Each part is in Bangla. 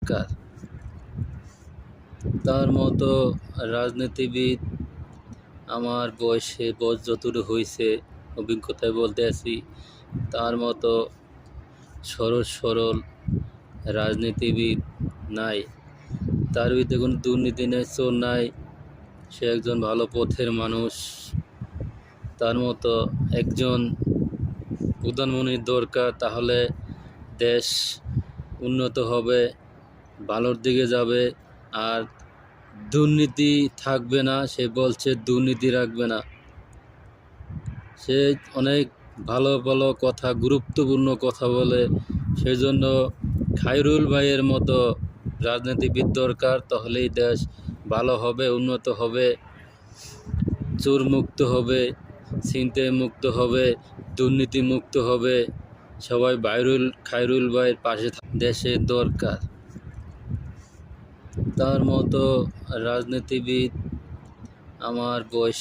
দরকার। তার মতো রাজনীতিবিদ আমার বয়স যতটুকু হয়েছে, অভিজ্ঞতায় বলতে আছি, তার মতো সহজ সরল রাজনীতিবিদ নাই। তার ভিতরে কোনো দুর্নীতি নেই, চোর নাই, সে একজন ভালো পথের মানুষ। তার মতো একজন প্রধানমন্ত্রীর দরকার, তাহলে দেশ উন্নত হবে, ভালোর দিকে যাবে, আর দুর্নীতি থাকবে না। সে বলছে দুর্নীতি রাখবে না। সে অনেক ভালো ভালো কথা, গুরুত্বপূর্ণ কথা বলে। সেই জন্য খায়রুল ভাইয়ের মতো রাজনীতিবিদ দরকার, তাহলেই দেশ ভালো হবে, উন্নত হবে, চোর মুক্ত হবে, ছিনতাই মুক্ত হবে, দুর্নীতি মুক্ত হবে। সবাই খায়রুল ভাইয়ের পাশে দেশের দরকার। তার মতো রাজনীতিবিদ আমার বয়স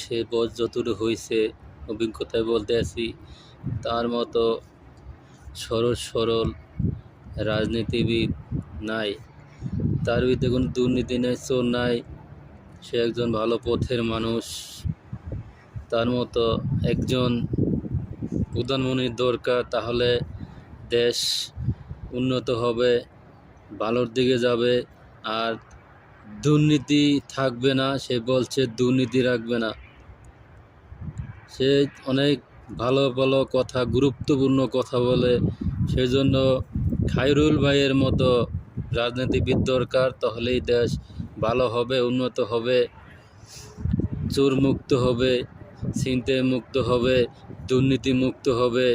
যতটুকু হয়েছে, অভিজ্ঞতায় বলতে আছি, তার মতো সহজ সরল রাজনীতিবিদ নাই। তার ভিতরে কোনো দুর্নীতি নেই, চোর নাই, সে একজন ভালো পথের মানুষ। তার মতো একজন প্রধানমন্ত্রীর দরকার, তাহলে দেশ উন্নত হবে, ভালোর দিকে যাবে, আর দুর্নীতি থাকবে না। সে বলছে দুর্নীতি রাখবে না। সে অনেক ভালো ভালো কথা, গুরুত্বপূর্ণ কথা বলে। সেই জন্য খায়রুল ভাইয়ের মতো রাজনীতিবিদ দরকার, তাহলেই দেশ ভালো হবে, উন্নত হবে, চোর মুক্ত হবে, ছিনতাই মুক্ত হবে, দুর্নীতি মুক্ত হবে।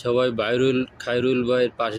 সবাই খায়রুল ভাইয়ের পাশে